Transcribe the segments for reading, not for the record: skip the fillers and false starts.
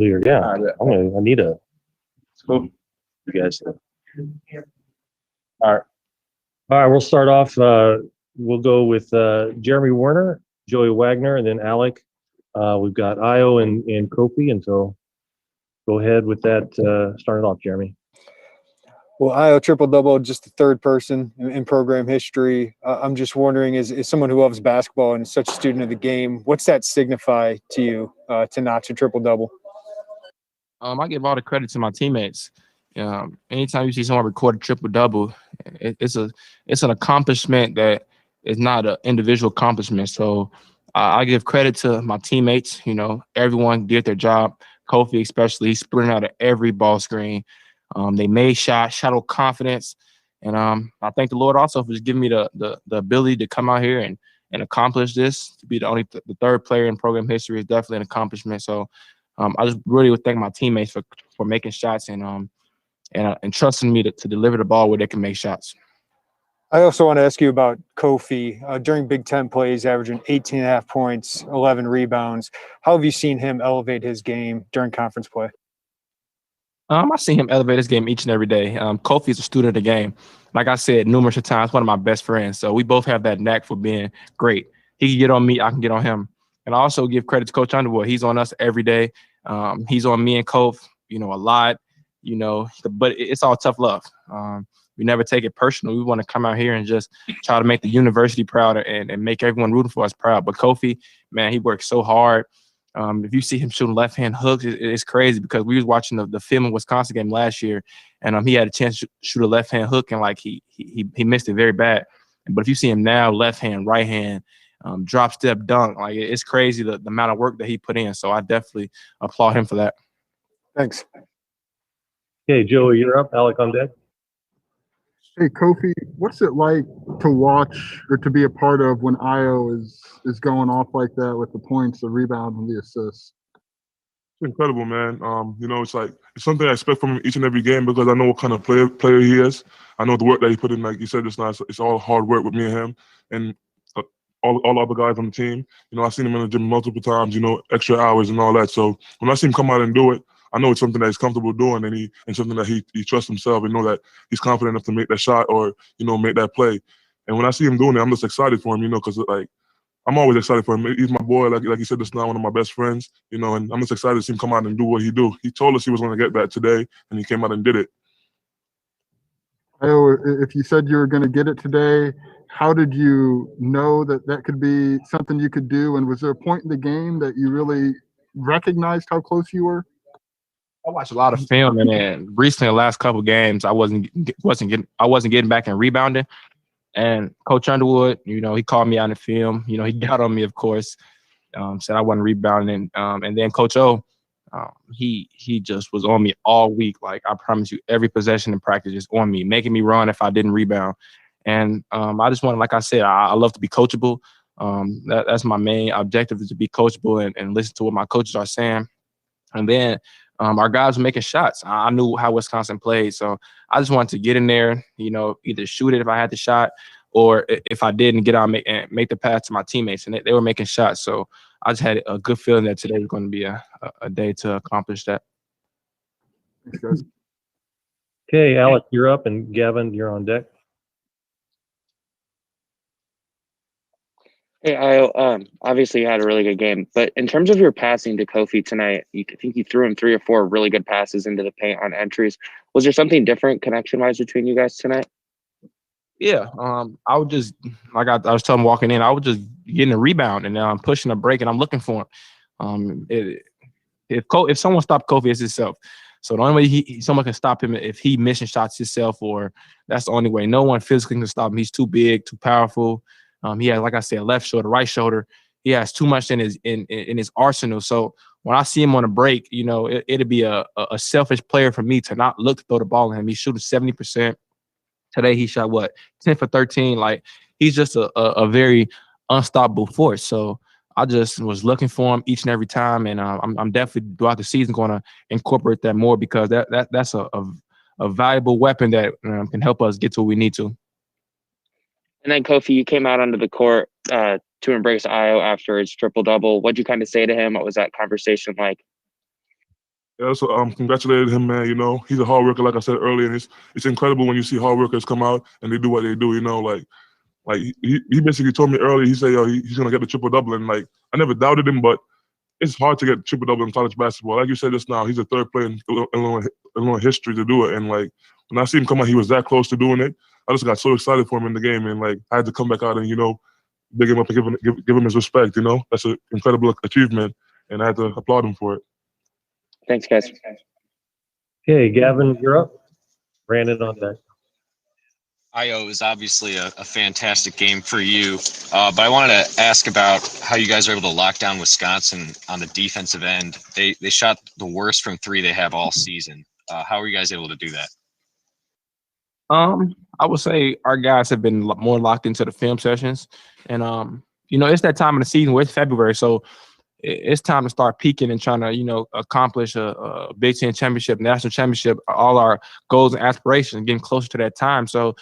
Clear. Yeah. I need a. Let's go. You guys. All right. All right. We'll start off. We'll go with Jeremy Warner, Joey Wagner, and then Alec. We've got Io and Kofi, and so go ahead with that. Start it off, Jeremy. Well, Io triple-double, just the third person in program history. I'm just wondering, as someone who loves basketball and is such a student of the game, what's that signify to you to notch a triple-double? I give all the credit to my teammates. Anytime you see someone record a triple-double, it's an accomplishment that is not an individual accomplishment. So I give credit to my teammates. Everyone did their job. Kofi especially, sprinting out of every ball screen. They made shots, shot with confidence. And I thank the Lord also for just giving me the ability to come out here and accomplish this. To be the third player in program history is definitely an accomplishment. So I just really would thank my teammates for making shots and trusting me to deliver the ball where they can make shots. I also want to ask you about Kofi. During Big Ten plays, averaging 18.5 points, 11 rebounds. How have you seen him elevate his game during conference play? I see him elevate his game each and every day. Kofi is a student of the game. Like I said numerous times, one of my best friends. So we both have that knack for being great. He can get on me, I can get on him. And I also give credit to Coach Underwood. He's on us every day. He's on me and Kof, a lot, but it's all tough love. We never take it personal. We want to come out here and just try to make the university proud and make everyone rooting for us proud. But Kofi, man, he works so hard. If you see him shooting left-hand hooks, it's crazy because we was watching the film in Wisconsin game last year, and he had a chance to shoot a left-hand hook, and he missed it very bad. But if you see him now, left hand, right hand, drop step dunk, it's crazy the amount of work that he put in. So I definitely applaud him for that. Thanks. Okay, Joey, you're up. Alec on deck. Hey, Kofi, what's it like to watch or to be a part of when Io is going off like that with the points, the rebounds, and the assists? It's incredible, man. It's something I expect from him each and every game because I know what kind of player he is. I know the work that he put in, like you said just now. It's all hard work with me and him and all the other guys on the team. I've seen him in the gym multiple times, extra hours and all that. So when I see him come out and do it, I know it's something that he's comfortable doing and something that he trusts himself and know that he's confident enough to make that shot or, make that play. And when I see him doing it, I'm just excited for him, because I'm always excited for him. He's my boy, like you said just now, one of my best friends, and I'm just excited to see him come out and do what he do. He told us he was going to get that today, and he came out and did it. If you said you were going to get it today, how did you know that could be something you could do? And was there a point in the game that you really recognized how close you were? I watched a lot of film, and then recently, the last couple of games, I wasn't getting back and rebounding. And Coach Underwood, he called me out in film. He got on me, of course, said I wasn't rebounding. And then Coach O, he just was on me all week. Like, I promise you, every possession in practice is on me, making me run if I didn't rebound. And I just wanted, like I said, I love to be coachable. That's my main objective, is to be coachable and listen to what my coaches are saying. And then our guys were making shots. I knew how Wisconsin played, so I just wanted to get in there, either shoot it if I had the shot, or if I didn't, get out and make the pass to my teammates. And they were making shots, so I just had a good feeling that today was going to be a day to accomplish that. Thanks, guys. Okay, Alec, you're up, and Gavin, you're on deck. Hey, obviously you had a really good game, but in terms of your passing to Kofi tonight, I think you threw him 3 or 4 really good passes into the paint on entries. Was there something different connection-wise between you guys tonight? Yeah, I would just, like I was telling him walking in, I would just getting a rebound and I'm pushing a break and I'm looking for him. If someone stopped Kofi, it's himself. So the only way someone can stop him if he missing shots himself, or that's the only way. No one physically can stop him. He's too big, too powerful. He has, like I said, left shoulder, right shoulder. He has too much in his arsenal. So when I see him on a break, it'd be a selfish player for me to not look to throw the ball at him. He's shooting 70%. Today he shot 10 for 13. Like, he's just a very unstoppable force. So I just was looking for him each and every time, and I'm definitely throughout the season going to incorporate that more, because that's a valuable weapon that can help us get to what we need to. And then, Kofi, you came out onto the court to embrace Io after his triple-double. What'd you kind of say to him? What was that conversation like? Yeah, so congratulated him, man. You know, he's a hard worker, like I said earlier, and it's incredible when you see hard workers come out and they do what they do. You know, like he basically told me earlier. He said, yo, he's gonna get the triple double, and like I never doubted him, but it's hard to get triple double in college basketball. Like you said just now, he's the third player in Illinois history to do it, and like when I see him come out, he was that close to doing it. I just got so excited for him in the game, and like I had to come back out and big him up and give him his respect. You know, that's an incredible achievement, and I had to applaud him for it. Thanks, guys. Okay, Gavin, you're up. Brandon on deck. IO is obviously a fantastic game for you, but I wanted to ask about how you guys were able to lock down Wisconsin on the defensive end. They shot the worst from three they have all season. How were you guys able to do that? I would say our guys have been more locked into the film sessions, and it's that time of the season where it's February, so it's time to start peaking and trying to accomplish a Big Ten championship, national championship, all our goals and aspirations, getting closer to that time. So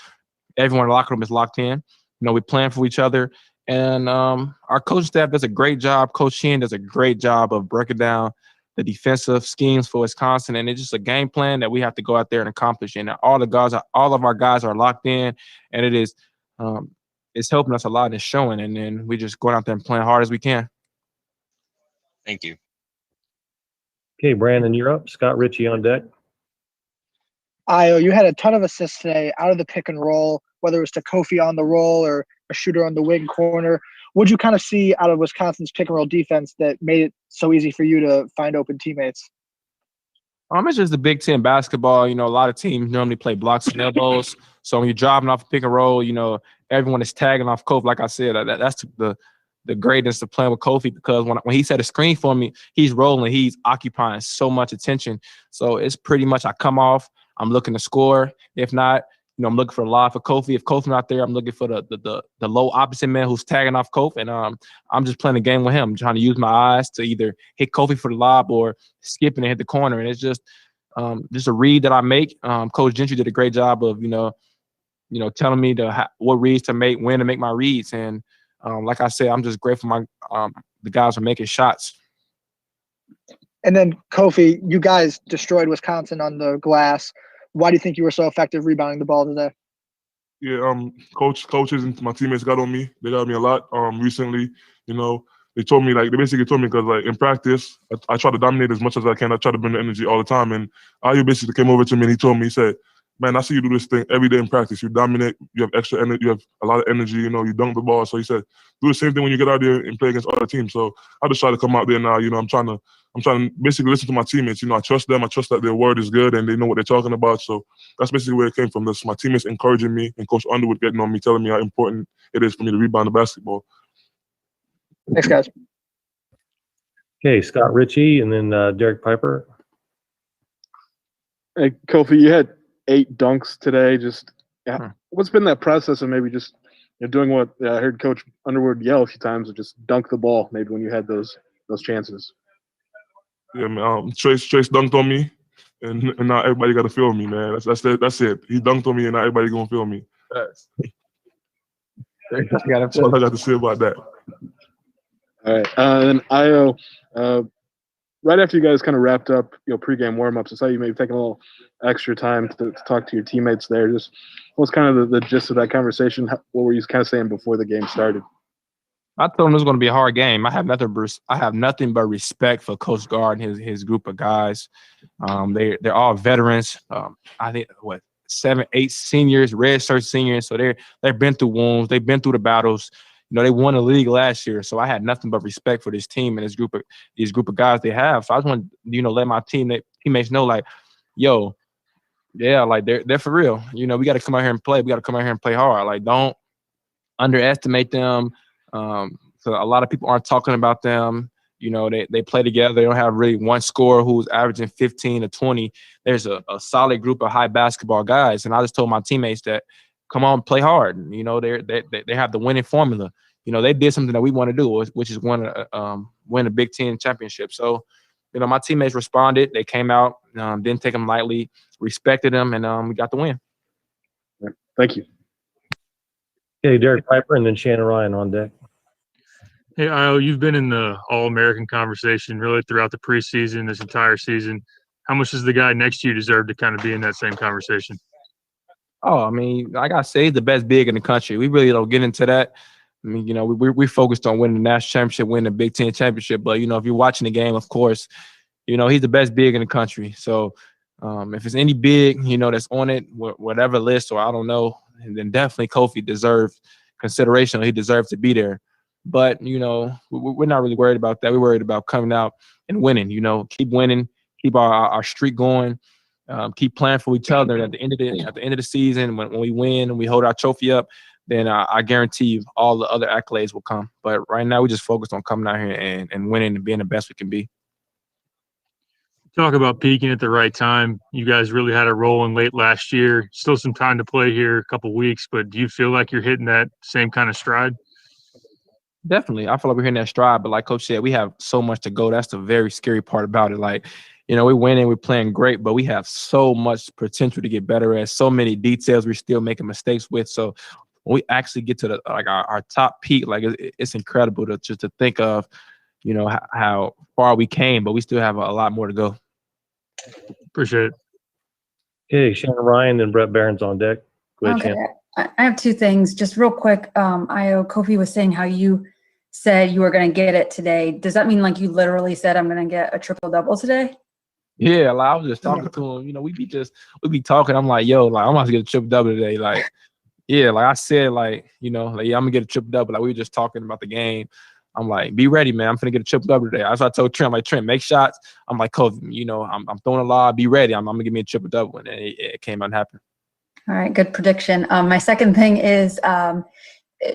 everyone in the locker room is locked in. We plan for each other, and our coaching staff does a great job. Coach Sheehan does a great job of breaking down the defensive schemes for Wisconsin, and it's just a game plan that we have to go out there and accomplish. And all of our guys are locked in, and it is it's helping us a lot and it's showing. And then we just going out there and playing hard as we can. Thank you. Okay, Brandon, you're up. Scott Ritchie on deck. Io, you had a ton of assists today out of the pick and roll, whether it was to Kofi on the roll or a shooter on the wing corner. What'd you kind of see out of Wisconsin's pick and roll defense that made it so easy for you to find open teammates? It's just the Big Ten basketball. A lot of teams normally play blocks and elbows. So when you're driving off a pick and roll, everyone is tagging off Kofi. Like I said, that's the greatness of playing with Kofi, because when he set a screen for me, he's rolling, he's occupying so much attention. So it's pretty much I come off, I'm looking to score. If not, I'm looking for a lob for Kofi. If Kofi's not there, I'm looking for the low opposite man who's tagging off Kofi, and I'm just playing a game with him, trying to use my eyes to either hit Kofi for the lob or skipping and hit the corner. And it's just a read that I make. Coach Gentry did a great job of telling me what reads to make, when to make my reads, and like I said, I'm just grateful the guys are making shots. And then Kofi, you guys destroyed Wisconsin on the glass. Why do you think you were so effective rebounding the ball today? Yeah, coaches and my teammates got on me. They got on me a lot. Recently, they told me they basically told me, because in practice, I try to dominate as much as I can. I try to bring the energy all the time. And Ayu basically came over to me and he told me, he said, man, I see you do this thing every day in practice. You dominate. You have extra energy. You have a lot of energy. You dunk the ball. So he said, do the same thing when you get out there and play against other teams. So I just try to come out there now. I'm trying to basically listen to my teammates. I trust them. I trust that their word is good and they know what they're talking about. So that's basically where it came from. That's my teammates encouraging me and Coach Underwood getting on me, telling me how important it is for me to rebound the basketball. Thanks, guys. Okay, Scott Ritchie and then Derek Piper. Hey, Kofi, you had 8 dunks today. What's been that process of maybe just doing what I heard Coach Underwood yell a few times, of just dunk the ball maybe when you had those chances? Yeah, man. Trace dunked on me, and now everybody got to feel me, man. That's it. He dunked on me, and now everybody gonna feel me. That's all I got to say about that. All right, then Io, right after you guys kind of wrapped up, pregame warmups, I saw you maybe taking a little extra time to talk to your teammates there. Just what's kind of the gist of that conversation? What were you kind of saying before the game started? I told him it was going to be a hard game. I have nothing but respect for Coach Gard and his group of guys. They're all veterans. I think 7, 8 seniors, redshirt seniors. So they've been through wounds. They've been through the battles. They won the league last year. So I had nothing but respect for this team and this group of guys they have. So I just want to let my teammates know, like, yo, yeah, like they're for real. We got to come out here and play. We got to come out here and play hard. Like, don't underestimate them. So a lot of people aren't talking about them. They play together. They don't have really one scorer who's averaging 15 to 20. There's a solid group of high basketball guys. And I just told my teammates that, come on, play hard. They have the winning formula. They did something that we want to do, which is win a Big Ten championship. So, my teammates responded. They came out, didn't take them lightly, respected them, and we got the win. Thank you. Okay, Derek Piper and then Shannon Ryan on deck. Hey, Io, you've been in the All-American conversation really throughout the preseason, this entire season. how much does the guy next to you deserve to kind of be in that same conversation? Oh, I mean, like I say, he's the best big in the country. We really don't get into that. I mean, we focused on winning the national championship, winning the Big Ten championship. But, if you're watching the game, of course, he's the best big in the country. So if it's any big, that's on it, whatever list, or I don't know, then definitely Kofi deserves consideration. He deserves to be there. But, we're not really worried about that. We're worried about coming out and winning, keep winning, keep our streak going. Keep playing for each other. At the end of the season, when we win and we hold our trophy up, then I guarantee you all the other accolades will come. But right now, we just focused on coming out here and winning and being the best we can be. Talk about peaking at the right time. You guys really had a roll in late last year. Still some time to play here, a couple weeks, but do you feel like you're hitting that same kind of stride? Definitely. I feel like we're hitting that stride. But like Coach said, we have so much to go. That's the very scary part about it. Like, we're winning, we're playing great, but we have so much potential to get better at, so many details we're still making mistakes with. So when we actually get to our top peak, like it's incredible to think of, how far we came, but we still have a lot more to go. Appreciate it. Okay, Shannon Ryan and Brett Barron's on deck. Go ahead, Okay. Shannon. I have two things, just real quick. Kofi was saying how you said you were going to get it today. Does that mean like you literally said I'm going to get a triple double today? Yeah, like I was just talking to him. We be talking. I'm like, yo, like I'm about to get a triple double today. Like, yeah, like I said, like, yeah, I'm gonna get a triple double. Like we were just talking about the game. I'm like, be ready, man. I'm gonna get a triple double today. That's what I told Trent. I'm like, Trent, make shots. I'm like, Kofi, I'm throwing a lob. Be ready. I'm gonna give me a triple double, and it came out and happened. All right, good prediction. My second thing is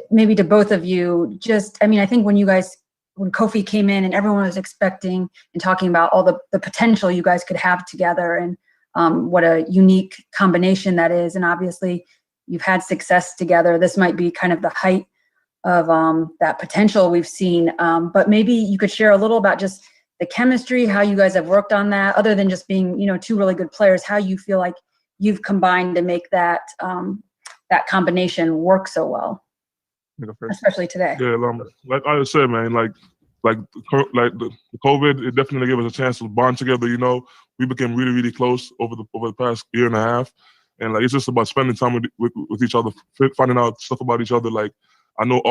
maybe to both of you. I think when Kofi came in and everyone was expecting and talking about all the potential you guys could have together and what a unique combination that is. And obviously you've had success together. This might be kind of the height of that potential we've seen. But maybe you could share a little about just the chemistry, how you guys have worked on that, other than just being, two really good players, how you feel like you've combined to make that combination work so well. Especially today. Yeah, like I said, man, like the COVID, it definitely gave us a chance to bond together. We became really, really close over the past year and a half, and like it's just about spending time with each other, finding out stuff about each other. Like I know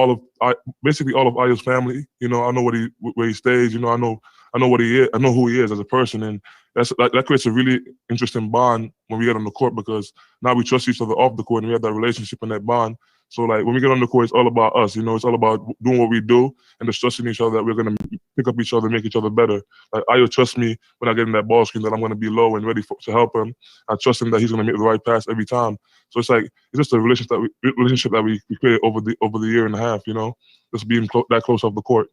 basically all of Ayo's family. I know where he stays. I know what he is. I know who he is as a person, and that creates a really interesting bond when we get on the court because now we trust each other off the court and we have that relationship and that bond. So like when we get on the court, it's all about us. It's all about doing what we do and just trusting each other that we're gonna pick up each other, make each other better. Like Ayo trusts me when I get in that ball screen that I'm gonna be low and ready to help him. I trust him that he's gonna make the right pass every time. So it's just a relationship that we created over the year and a half. Just being that close off the court.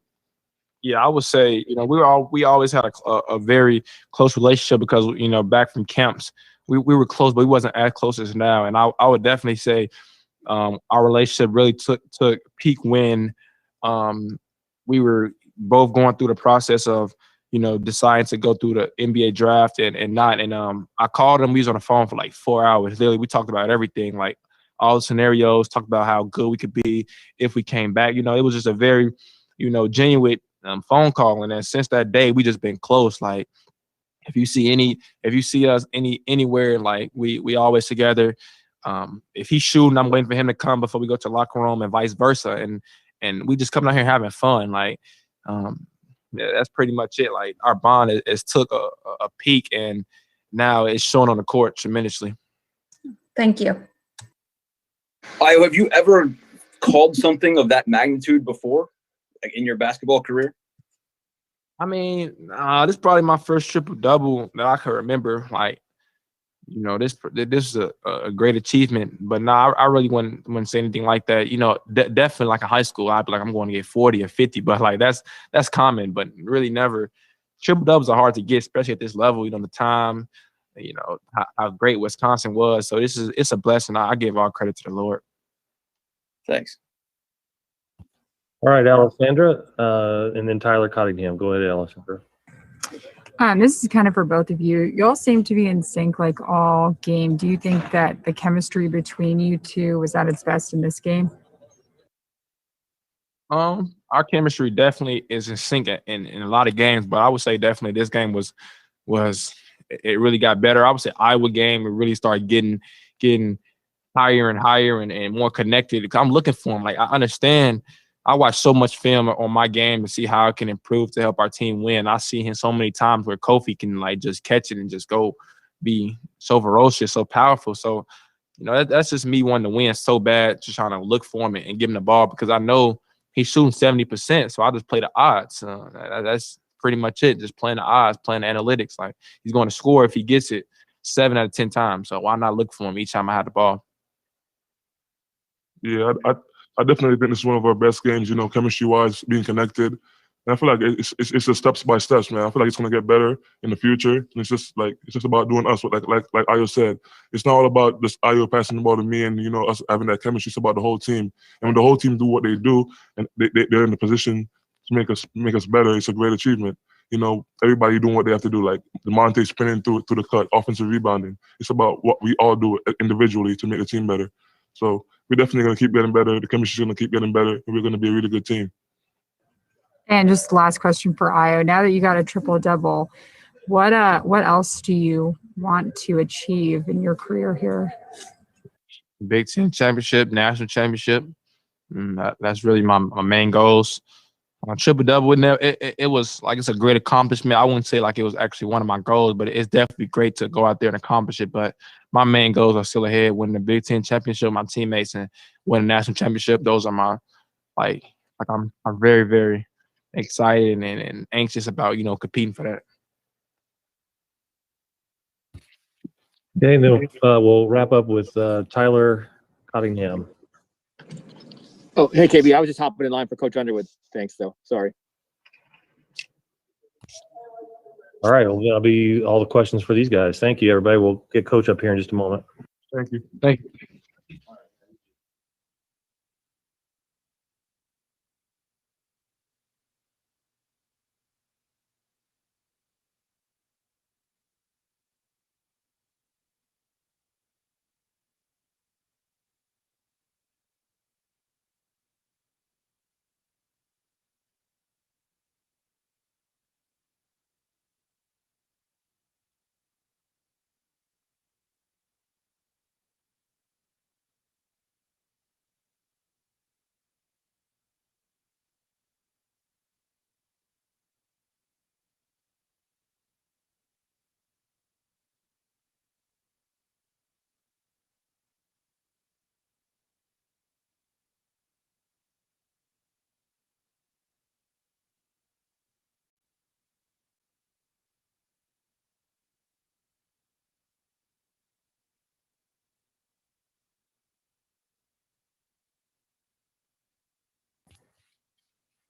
Yeah, I would say we always had a very close relationship because back from camps we were close, but we wasn't as close as now. And I would definitely say. Our relationship really took peak when we were both going through the process of, deciding to go through the NBA draft and not. And I called him. We was on the phone for like 4 hours. Literally, we talked about everything, like all the scenarios, talked about how good we could be if we came back. It was just a very, genuine phone call. And then since that day, we just been close. Like if you see us anywhere, like we always together. If he's shooting, I'm waiting for him to come before we go to the locker room and vice versa. And we just coming out here having fun. Like, yeah, that's pretty much it. Like our bond has took a peak and now it's shown on the court tremendously. Thank you. Ayo, have you ever called something of that magnitude before, like in your basketball career? I mean, this is probably my first triple double that I can remember. Like, this is a great achievement, but I really wouldn't say anything like that. Definitely like in high school, I'd be like, I'm going to get 40 or 50, but like that's common, but really never. Triple doubles are hard to get, especially at this level. The time, how great Wisconsin was. So it's a blessing. I give all credit to the Lord. Thanks. All right, Alessandra, and then Tyler Cottingham. Go ahead, Alessandra. This is kind of for both of you. You all seem to be in sync like all game. Do you think that the chemistry between you two was at its best in this game? Our chemistry definitely is in sync in a lot of games, but I would say definitely this game was it really got better. I would say Iowa game, it really started getting higher and higher and more connected. Because I'm looking for him. Like, I understand. I watch so much film on my game to see how I can improve to help our team win. I see him so many times where Kofi can like just catch it and just go be so ferocious, so powerful. So, that's just me wanting to win so bad, just trying to look for him and give him the ball because I know he's shooting 70%. So I just play the odds. That's pretty much it. Just playing the odds, playing the analytics. Like, he's going to score if he gets it 7 out of 10 times. So why not look for him each time I have the ball? Yeah, I definitely think this is one of our best games, chemistry-wise, being connected. And I feel like it's just steps by steps, man. I feel like it's gonna get better in the future. And it's just about doing us. Like Ayo said, it's not all about just Ayo passing the ball to me and us having that chemistry. It's about the whole team. And when the whole team do what they do, and they're in the position to make us better, it's a great achievement. Everybody doing what they have to do. Like DeMonte spinning through the cut, offensive rebounding. It's about what we all do individually to make the team better. So we're definitely going to keep getting better. The chemistry's going to keep getting better, and we're going to be a really good team. And just last question for Io. Now that you got a triple-double, what else do you want to achieve in your career here? Big Ten championship, national championship. That's really my main goals. Triple-double, it was like it's a great accomplishment. I wouldn't say like it was actually one of my goals, but it's definitely great to go out there and accomplish it. But my main goals are still ahead. Winning the Big Ten championship with my teammates and winning the national championship. Those are my I'm very, very excited and anxious about competing for that. Okay, then we'll wrap up with Tyler Cottingham. Oh, hey, KB, I was just hopping in line for Coach Underwood. Thanks, though. Sorry. All right, well, that'll be all the questions for these guys. Thank you, everybody. We'll get Coach up here in just a moment. Thank you. Thank you.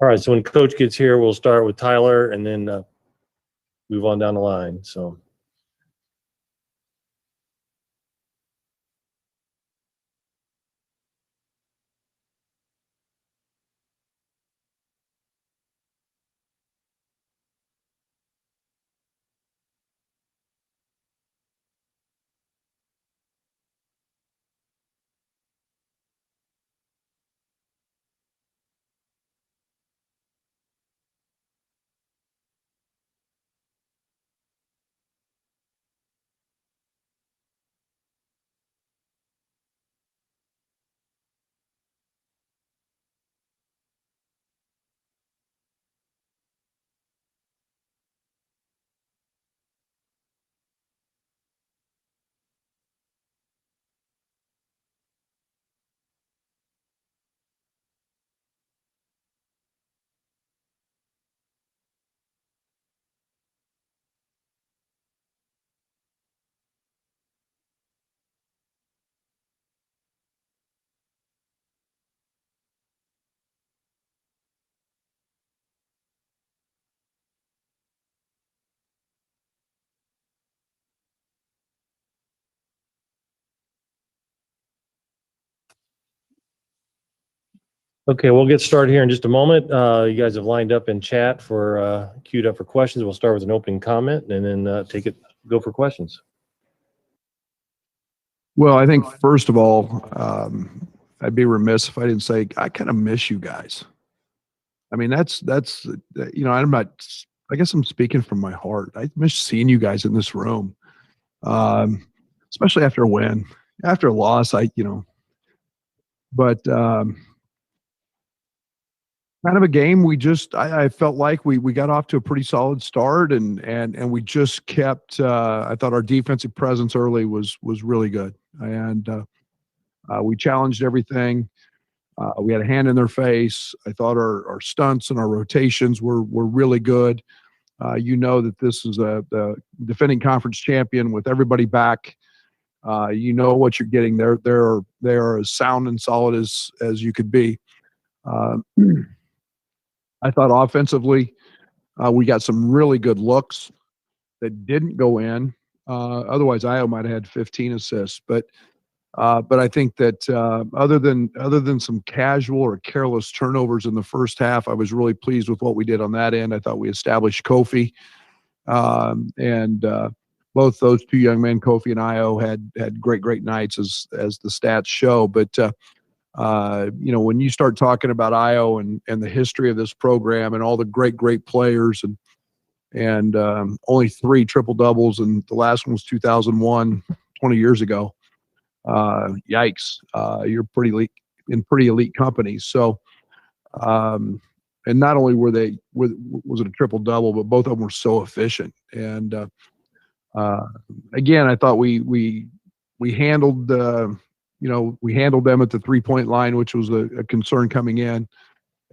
All right, so when Coach gets here, we'll start with Tyler and then move on down the line. So. Okay, we'll get started here in just a moment. You guys have lined up in chat for queued up for questions. We'll start with an opening comment and then go for questions. Well, I think first of all, I'd be remiss if I didn't say I kind of miss you guys. I mean, that's I'm not I guess I'm speaking from my heart. I miss seeing you guys in this room, especially after a win. After a loss, but kind of a game I felt like we got off to a pretty solid start, and we just kept. I thought our defensive presence early was really good, and we challenged everything. We had a hand in their face. I thought our stunts and our rotations were really good. That this is the defending conference champion with everybody back. What you're getting. They are as sound and solid as you could be. I thought offensively, we got some really good looks that didn't go in. Otherwise, Io might have had 15 assists. But I think that other than some casual or careless turnovers in the first half, I was really pleased with what we did on that end. I thought we established Kofi, and both those two young men, Kofi and Io, had great nights as the stats show. But when you start talking about Io and the history of this program and all the great players and only 3 triple doubles, and the last one was 2001, 20 years ago. Yikes! You're in pretty elite company. So, and not only was it a triple double, but both of them were so efficient. And again, I thought we handled. We handled them at the 3-point line, which was a concern coming in,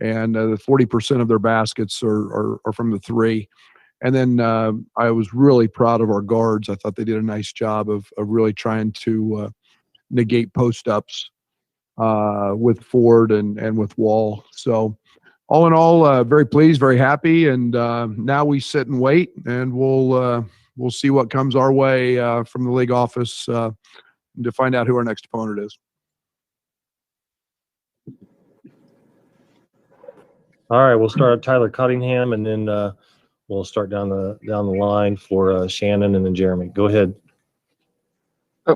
and the 40% of their baskets are from the 3. And then I was really proud of our guards. I thought they did a nice job of really trying to negate post-ups with Ford and with Wall. So all in all, very pleased, very happy. And now we sit and wait, and we'll see what comes our way from the league office to find out who our next opponent is. All right, we'll start at Tyler Cottingham, and then we'll start down the line for Shannon and then Jeremy. Go ahead.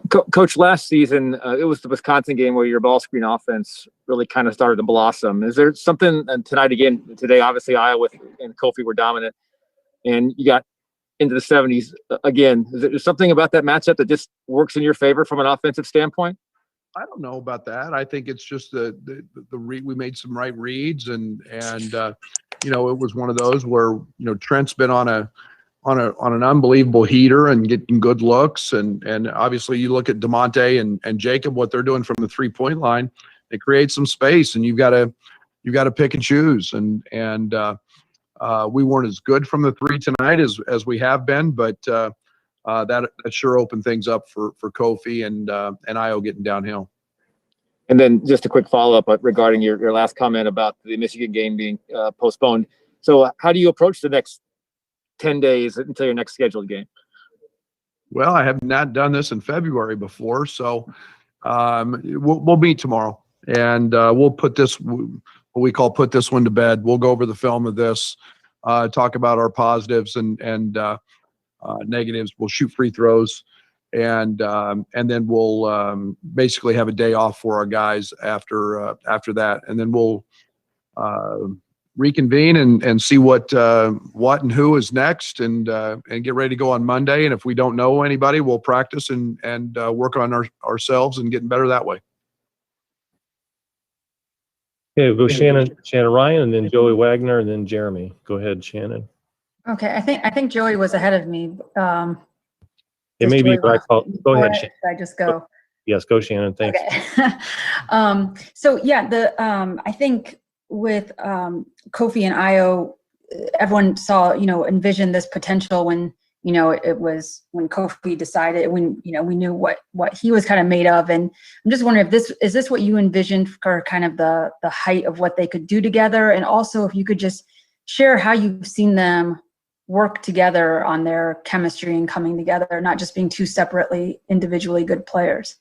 Coach, last season, it was the Wisconsin game where your ball screen offense really kind of started to blossom. Is there something, and today, obviously, Iowa and Kofi were dominant, and you got into the 70s again. Is there something about that matchup that just works in your favor from an offensive standpoint? I don't know about that. I think it's just we made some right reads, and it was one of those where Trent's been on an unbelievable heater and getting good looks, and obviously you look at DeMonte and Jacob, what they're doing from the 3-point line. They create some space, and you've got to pick and choose, and we weren't as good from the 3 tonight as we have been, but that sure opened things up for Kofi and Io getting downhill. And then just a quick follow-up regarding your last comment about the Michigan game being postponed. So how do you approach the next 10 days until your next scheduled game? Well, I have not done this in February before, so we'll meet tomorrow, and we'll put this one to bed. We'll go over the film of this, talk about our positives and negatives. We'll shoot free throws, and then we'll basically have a day off for our guys after that, and then we'll reconvene and see what and who is next, and get ready to go on Monday. And if we don't know anybody, we'll practice and work on ourselves and getting better that way. Okay, we'll go Shannon Ryan, and then Joey Wagner, and then Jeremy. Go ahead, Shannon. Okay, I think Joey was ahead of me. It may be, but go ahead, Shannon. Should I just go? Yes, go Shannon. Thanks. Okay. So yeah, I think with Kofi and Io, everyone saw, envisioned this potential when, it was when Kofi decided, when, we knew what he was kind of made of. And I'm just wondering if is this what you envisioned for kind of the height of what they could do together? And also if you could just share how you've seen them work together on their chemistry and coming together, not just being two separately, individually good players.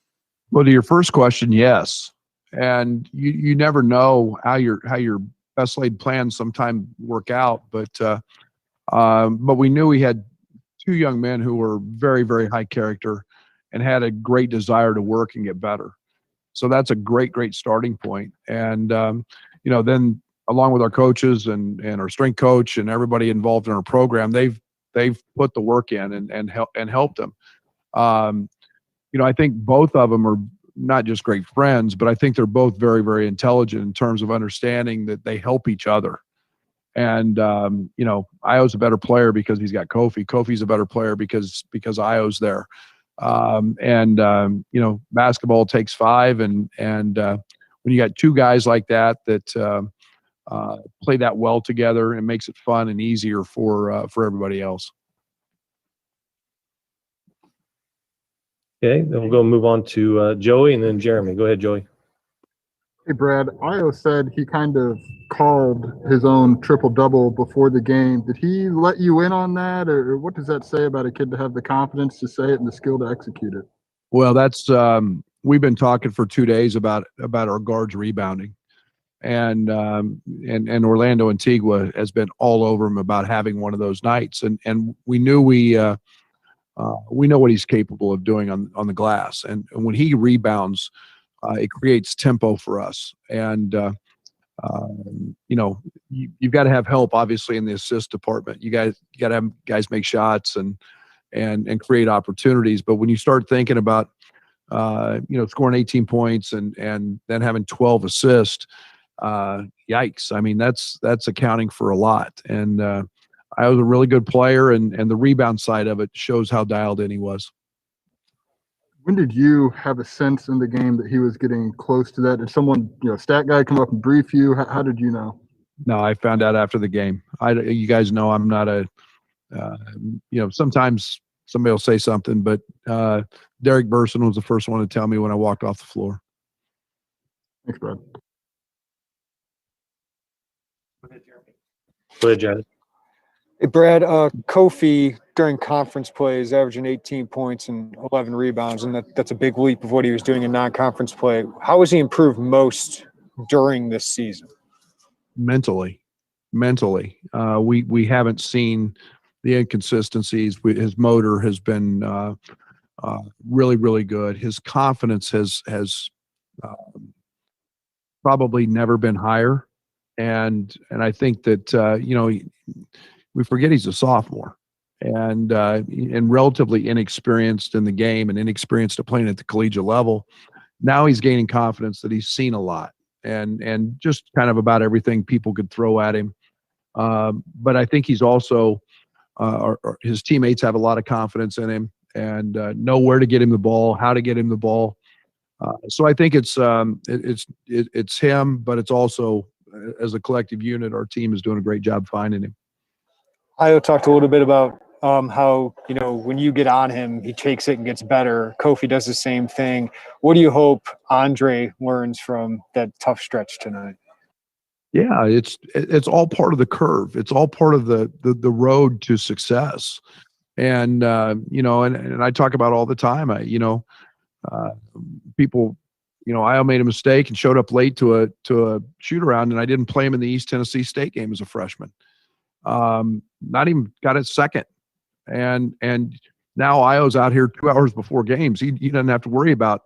Well, to your first question, yes. And you never know how your best laid plans sometimes work out, but we knew we had 2 young men who were very, very high character and had a great desire to work and get better. So that's a great starting point. And then along with our coaches and our strength coach and everybody involved in our program, they've put the work in and helped them. I think both of them are not just great friends, but I think they're both very, very intelligent in terms of understanding that they help each other. And Io's a better player because he's got Kofi. Kofi's a better player because Io's there. Basketball takes five, and when you got two guys like that play that well together, it makes it fun and easier for everybody else. Okay, then we'll move on to Joey and then Jeremy. Go ahead, Joey. Hey, Brad, Io said he kind of called his own triple-double before the game. Did he let you in on that, or what does that say about a kid to have the confidence to say it and the skill to execute it? Well, that's we've been talking for 2 days about our guards rebounding, and Orlando Antigua has been all over him about having one of those nights, and we knew we know what he's capable of doing on the glass, and when he rebounds, it creates tempo for us. And you've got to have help, obviously, in the assist department. You got to have guys make shots and create opportunities. But when you start thinking about scoring 18 points and then having 12 assists, yikes! I mean, that's accounting for a lot. And I was a really good player, and the rebound side of it shows how dialed in he was. When did you have a sense in the game that he was getting close to that? Did someone, stat guy, come up and brief you? How did you know? No, I found out after the game. You guys know I'm not sometimes somebody will say something, but Derek Burson was the first one to tell me when I walked off the floor. Thanks, Brad. Go ahead, Jeremy. Hey, Brad, Kofi during conference play is averaging 18 points and 11 rebounds, and that's a big leap of what he was doing in non-conference play. How has he improved most during this season? Mentally. We haven't seen the inconsistencies. His motor has been really, really good. His confidence has probably never been higher, and I think that we forget he's a sophomore and relatively inexperienced in the game and inexperienced at playing at the collegiate level. Now he's gaining confidence that he's seen a lot and just kind of about everything people could throw at him. But I think he's also his teammates have a lot of confidence in him and know where to get him the ball, how to get him the ball. So I think it's him, but it's also as a collective unit, our team is doing a great job finding him. Io talked a little bit about how, when you get on him, he takes it and gets better. Kofi does the same thing. What do you hope Andre learns from that tough stretch tonight? Yeah, it's all part of the curve. It's all part of the road to success. And, and I talk about all the time, people, Io made a mistake and showed up late to a shoot around, and I didn't play him in the East Tennessee State game as a freshman. Not even got it second. And now Io's out here 2 hours before games. He doesn't have to worry about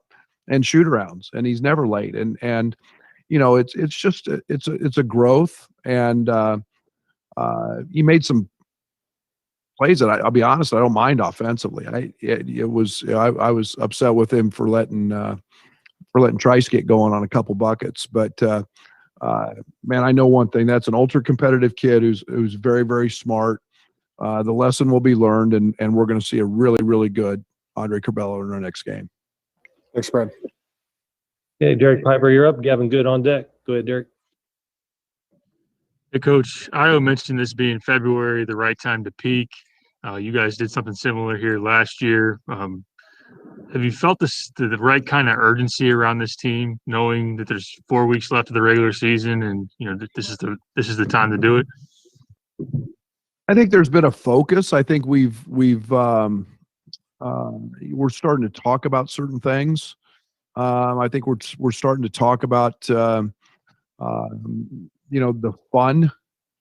and shoot arounds, and he's never late. And it's just it's a growth. And he made some plays that I'll be honest, I don't mind offensively. I was upset with him for letting Trice get going on a couple buckets, but man, I know one thing. That's an ultra competitive kid who's very, very smart. The lesson will be learned, and we're going to see a really, really good Andre Curbelo in our next game. Thanks, Brad. Okay, Derek Piper, you're up. Gavin Good on deck. Go ahead, Derek. Hey, Coach. Io mentioned this being February, the right time to peak. You guys did something similar here last year. Have you felt the right kind of urgency around this team, knowing that there's 4 weeks left of the regular season, and this is the time to do it? I think there's been a focus. I think we're starting to talk about certain things. I think we're starting to talk about the fun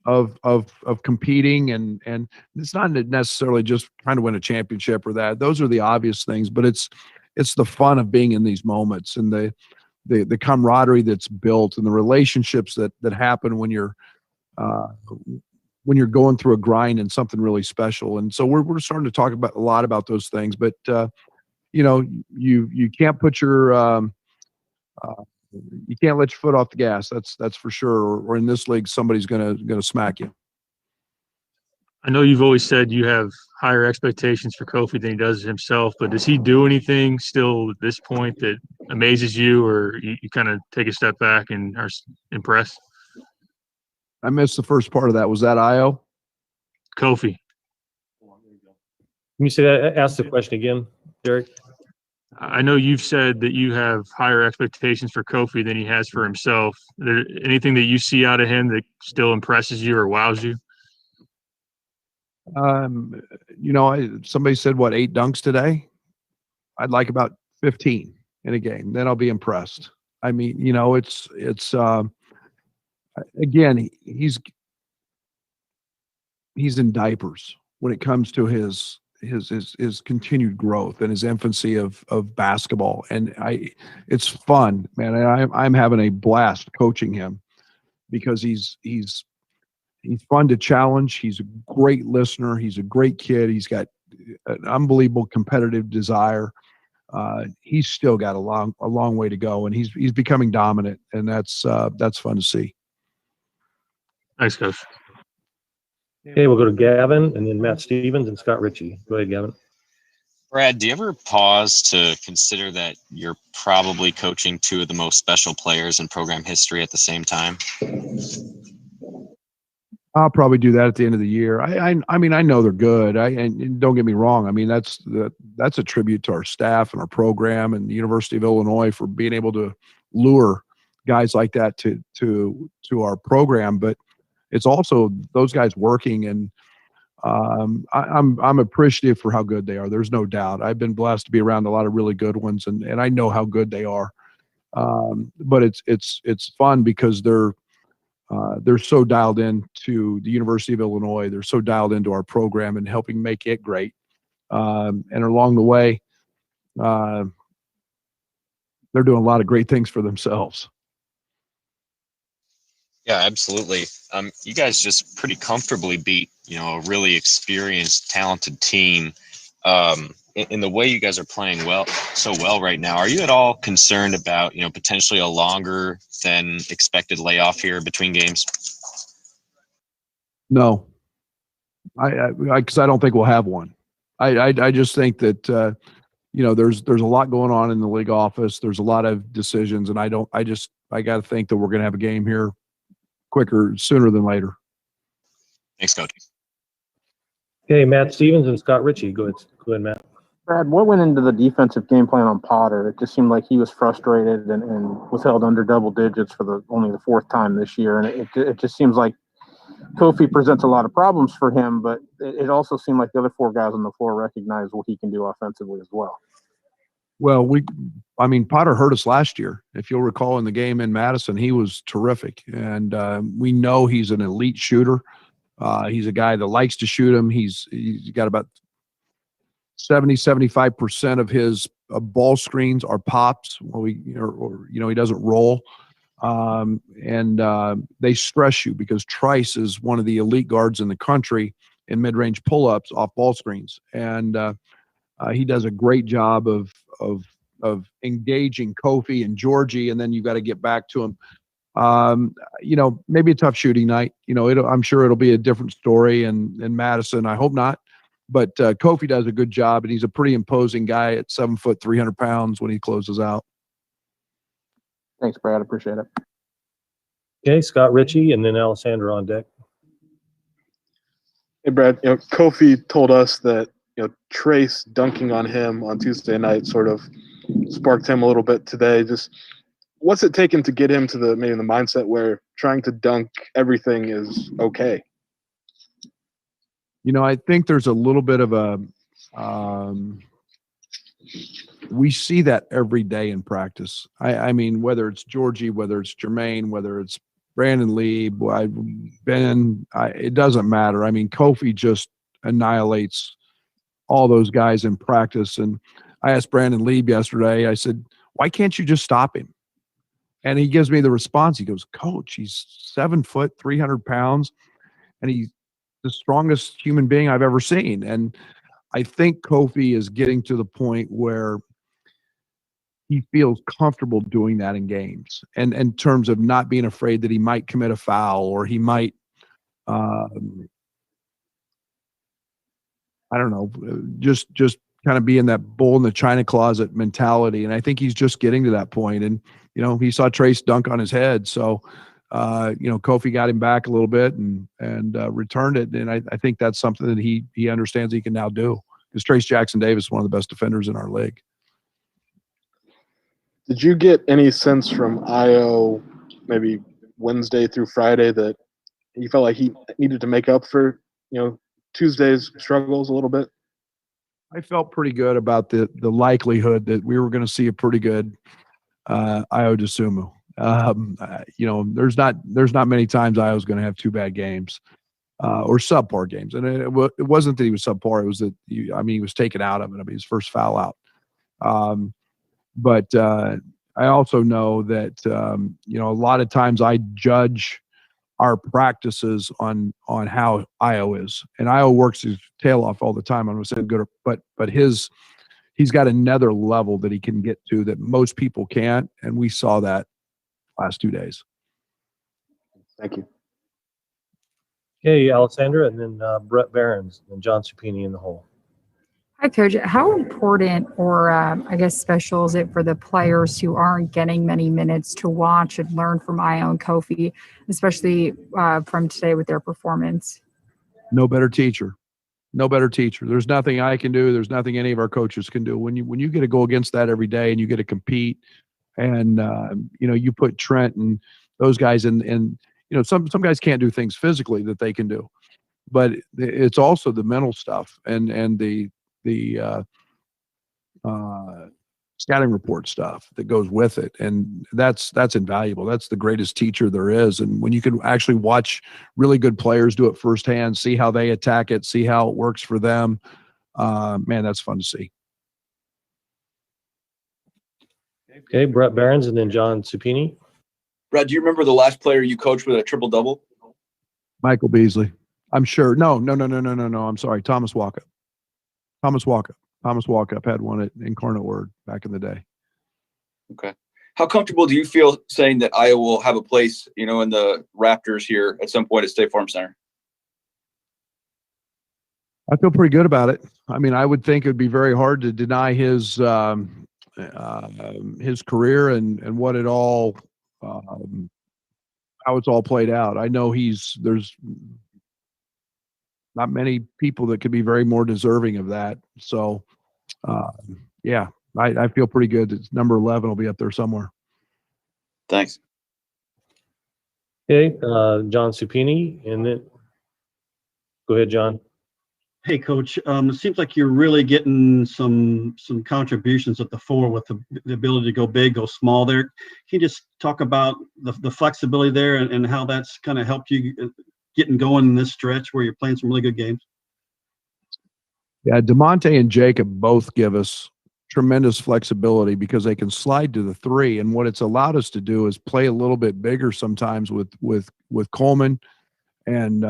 of competing, and it's not necessarily just trying to win a championship or that. Those are the obvious things, but it's the fun of being in these moments and the the camaraderie that's built and the relationships that happen when you're going through a grind and something really special. And so we're starting to talk about a lot about those things, but you can't put your you can't let your foot off the gas. That's for sure. Or in this league, somebody's gonna smack you. I know you've always said you have higher expectations for Kofi than he does himself, but does he do anything still at this point that amazes you, or you kind of take a step back and are impressed? I missed the first part of that. Was that Io? Kofi. Can you say that? Ask the question again, Derek. I know you've said that you have higher expectations for Kofi than he has for himself. Is there anything that you see out of him that still impresses you or wows you? Somebody said, what, 8 dunks today? I'd like about 15 in a game. Then I'll be impressed. I mean, it's again, he's in diapers when it comes to his continued growth and his infancy of basketball. And it's fun, man. And I'm having a blast coaching him because he's fun to challenge. He's a great listener. He's a great kid. He's got an unbelievable competitive desire. He's still got a long way to go, and he's becoming dominant, and that's fun to see. Thanks, Coach. Okay, we'll go to Gavin, and then Matt Stevens and Scott Ritchie. Go ahead, Gavin. Brad, do you ever pause to consider that you're probably coaching 2 of the most special players in program history at the same time? I'll probably do that at the end of the year. I mean, I know they're good. And don't get me wrong. I mean, that's a tribute to our staff and our program and the University of Illinois for being able to lure guys like that to our program. But it's also those guys working, and I'm appreciative for how good they are. There's no doubt. I've been blessed to be around a lot of really good ones, and I know how good they are. But it's fun because they're so dialed in to the University of Illinois. They're so dialed into our program and helping make it great. And along the way, they're doing a lot of great things for themselves. Yeah, absolutely. You guys just pretty comfortably beat, a really experienced, talented team. In the way you guys are playing so well right now, are you at all concerned about, potentially a longer than expected layoff here between games? No, because I don't think we'll have one. I just think that there's a lot going on in the league office. There's a lot of decisions, and I got to think that we're going to have a game here sooner than later. Thanks, Coach. Okay, Matt Stevens and Scott Ritchie. Go ahead, Matt. Brad, what went into the defensive game plan on Potter? It just seemed like he was frustrated and was held under double digits for only the 4th time this year. And it just seems like Kofi presents a lot of problems for him, but it also seemed like the other 4 guys on the floor recognize what he can do offensively as well. Well, Potter hurt us last year. If you'll recall in the game in Madison, he was terrific. And we know he's an elite shooter. He's a guy that likes to shoot him. He's got about 75% of his ball screens are pops. He doesn't roll. And they stress you because Trice is one of the elite guards in the country in mid-range pull-ups off ball screens. And he does a great job of engaging Kofi and Georgie, and then you've got to get back to him. Maybe a tough shooting night. I'm sure it'll be a different story in Madison. I hope not. But Kofi does a good job, and he's a pretty imposing guy at 7 foot, 300 pounds when he closes out. Thanks, Brad. Appreciate it. Okay, Scott Ritchie, and then Alessandra on deck. Hey, Brad. Kofi told us that Trace dunking on him on Tuesday night sort of sparked him a little bit today. Just what's it taken to get him to the mindset where trying to dunk everything is okay? I think there's a little bit of we see that every day in practice. I mean, whether it's Georgie, whether it's Jermaine, whether it's Brandon Lee, Ben, it doesn't matter. I mean, Kofi just annihilates all those guys in practice. And I asked Brandon Lee yesterday, I said, why can't you just stop him? And he gives me the response. He goes, Coach, he's 7 foot, 300 pounds, and he's the strongest human being I've ever seen. And I think Kofi is getting to the point where he feels comfortable doing that in games, and in terms of not being afraid that he might commit a foul or he might, I don't know, just kind of be in that bull in the china closet mentality. And I think he's just getting to that point. And, he saw Trace dunk on his head. So, Kofi got him back a little bit and returned it. And I think that's something that he understands he can now do, because Trace Jackson Davis is one of the best defenders in our league. Did you get any sense from Io maybe Wednesday through Friday that you felt like he needed to make up for, Tuesday's struggles a little bit? I felt pretty good about the likelihood that we were going to see a pretty good Io DeSumo. There's not many times Io's going to have 2 bad games or subpar games, and it wasn't that he was subpar. It was that he was taken out of it. His first foul out. But I also know that a lot of times I judge our practices on how Io is, and Io works his tail off all the time. I'm going to say good, but he's got another level that he can get to that most people can't, and we saw that last 2 days. Thank you. Okay, Alessandra, and then Brett Behrens, and John Supini in the hole. Hi, Coach. How important or I guess special is it for the players who aren't getting many minutes to watch and learn from Io and Kofi, especially from today with their performance? No better teacher. No better teacher. There's nothing I can do. There's nothing any of our coaches can do. When you get to go against that every day and you get to compete, and you put Trent and those guys in, some guys can't do things physically that they can do, but it's also the mental stuff and the scouting report stuff that goes with it, and that's invaluable. That's the greatest teacher there is. And when you can actually watch really good players do it firsthand, see how they attack it, see how it works for them, man, that's fun to see. Okay, Brett Behrens, and then John Supini. Brad, do you remember the last player you coached with a triple-double? Michael Beasley. I'm sure. No. I'm sorry. Thomas Walkup. Thomas Walkup had one at Incarnate Word back in the day. Okay. How comfortable do you feel saying that Iowa will have a place, in the Raptors here at some point at State Farm Center? I feel pretty good about it. I would think it would be very hard to deny his career and what it all, how it's all played out. I know there's not many people that could be very more deserving of that. So, yeah, I feel pretty good. It's number 11 will be up there somewhere. Thanks. Okay, John Supini, and then go ahead, John. Hey, Coach. It seems like you're really getting some contributions at the 4 with the ability to go big, go small there. Can you just talk about the flexibility there and how that's kind of helped you getting going in this stretch where you're playing some really good games? Yeah, DeMonte and Jacob both give us tremendous flexibility because they can slide to the 3. And what it's allowed us to do is play a little bit bigger sometimes with Coleman and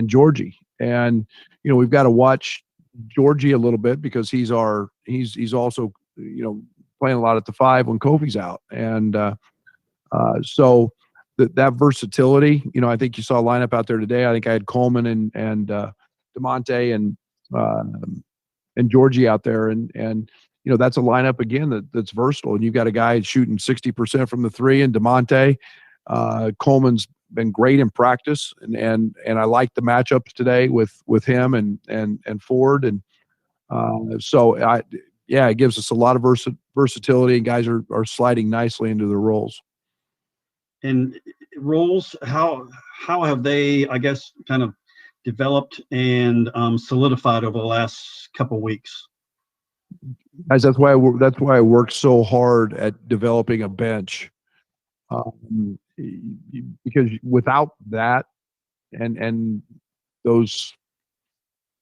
Georgie. And we've got to watch Georgie a little bit because he's also playing a lot at the 5 when Kofi's out. And so that versatility, I think you saw a lineup out there today. I think I had Coleman and DeMonte and Georgie out there, and that's a lineup again that's versatile. And you've got a guy shooting 60% from the 3 and DeMonte. Coleman's been great in practice, and I like the matchups today with him and Ford, and so it gives us a lot of versatility, and guys are sliding nicely into their roles. And roles, how have they, I guess, kind of developed and solidified over the last couple of weeks? Guys, that's why I work so hard at developing a bench, because without that and those,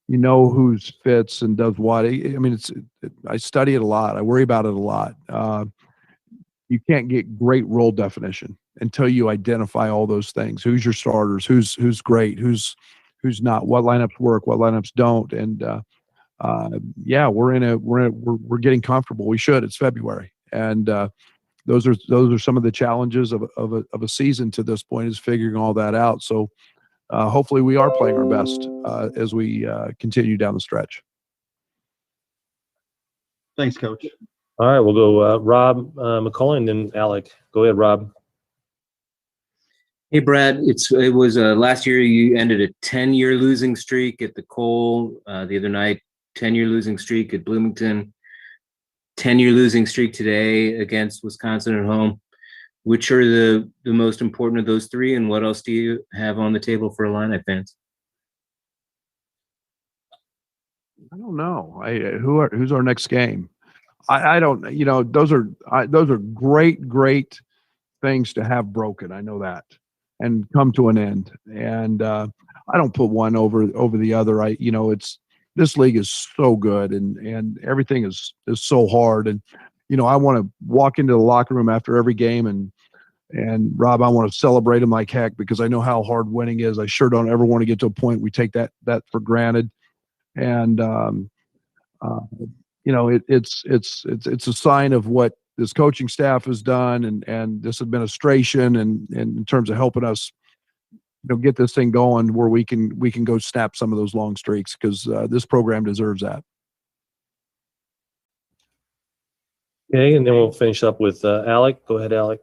who's fits and does what. I study it a lot. I worry about it a lot. you can't get great role definition until you identify all those things. Who's your starters? Who's great? Who's not? What lineups work? What lineups don't? And yeah, we're getting comfortable. We should. It's February, and those are some of the challenges of a season to this point, is figuring all that out. So hopefully we are playing our best as we continue down the stretch. Thanks, Coach. All right, we'll go Rob McCullough and then Alec. Go ahead, Rob. Hey, Brad. It was last year you ended a 10-year losing streak at the Cole. The other night, 10-year losing streak at Bloomington. 10-year losing streak today against Wisconsin at home. Which are the most important of those three, and what else do you have on the table for Illini fans? I don't know. Who's our next game? I don't. You know, those are great things to have broken. I know that, and come to an end. And I don't put one over the other. This league is so good, and everything is so hard. And I want to walk into the locker room after every game and Rob, I want to celebrate them like heck, because I know how hard winning is. I sure don't ever want to get to a point we take that for granted. And it's a sign of what this coaching staff has done and this administration and in terms of helping us get this thing going where we can go snap some of those long streaks, because this program deserves that. Okay, and then we'll finish up with Alec. Go ahead, Alec.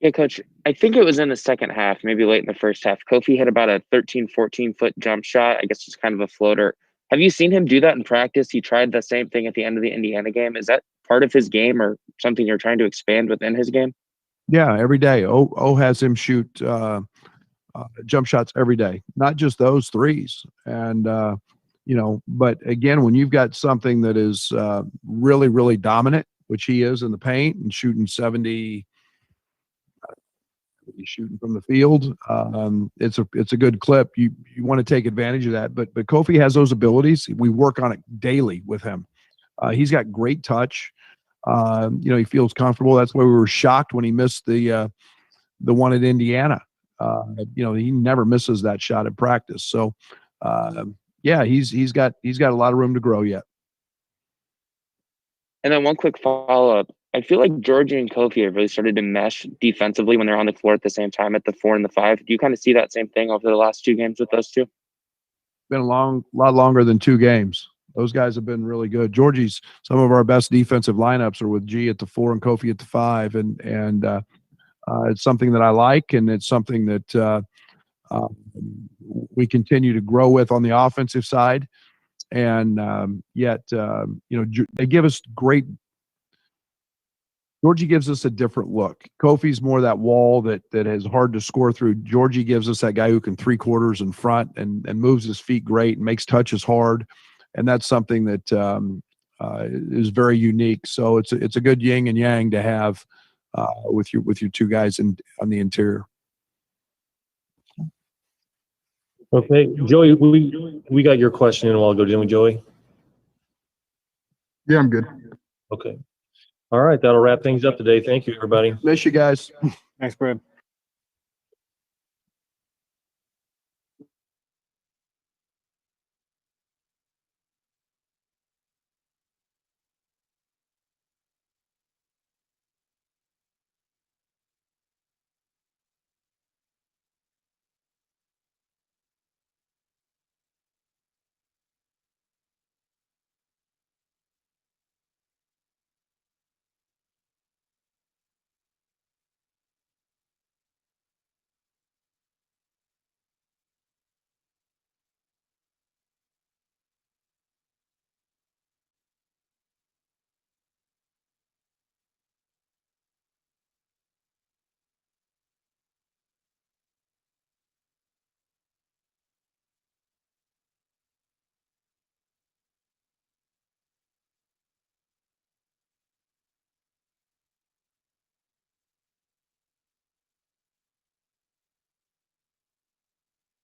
Yeah, Coach, I think it was in the second half, maybe late in the first half. Kofi hit about a 13, 14-foot jump shot. I guess just kind of a floater. Have you seen him do that in practice? He tried the same thing at the end of the Indiana game. Is that part of his game or something you're trying to expand within his game? Yeah, every day. O has him shoot jump shots every day, not just those threes. And, but again, when you've got something that is really, really dominant, which he is in the paint and shooting 70, shooting from the field, it's a good clip. You want to take advantage of that. But Kofi has those abilities. We work on it daily with him. He's got great touch. He feels comfortable. That's why we were shocked when he missed the one at Indiana. He never misses that shot at practice. So yeah, he's got a lot of room to grow yet. And then one quick follow-up. I feel like Georgie and Kofi have really started to mesh defensively when they're on the floor at the same time at the 4 and the 5. Do you kind of see that same thing over the last 2 games with those two? Been a lot longer than 2 games. Those guys have been really good. Georgie's, some of our best defensive lineups are with G at the 4 and Kofi at the 5, and it's something that I like, and it's something that we continue to grow with on the offensive side. And yet, they give us great. Georgie gives us a different look. Kofi's more that wall that is hard to score through. Georgie gives us that guy who can 3/4 in front and moves his feet great and makes touches hard, and that's something that is very unique. So it's a good yin and yang to have with your 2 guys on the interior. Okay, Joey, we got your question in a while ago, didn't we, Joey? Yeah, I'm good. Okay. All right, that'll wrap things up today. Thank you, everybody. Miss you guys. Thanks, Brad.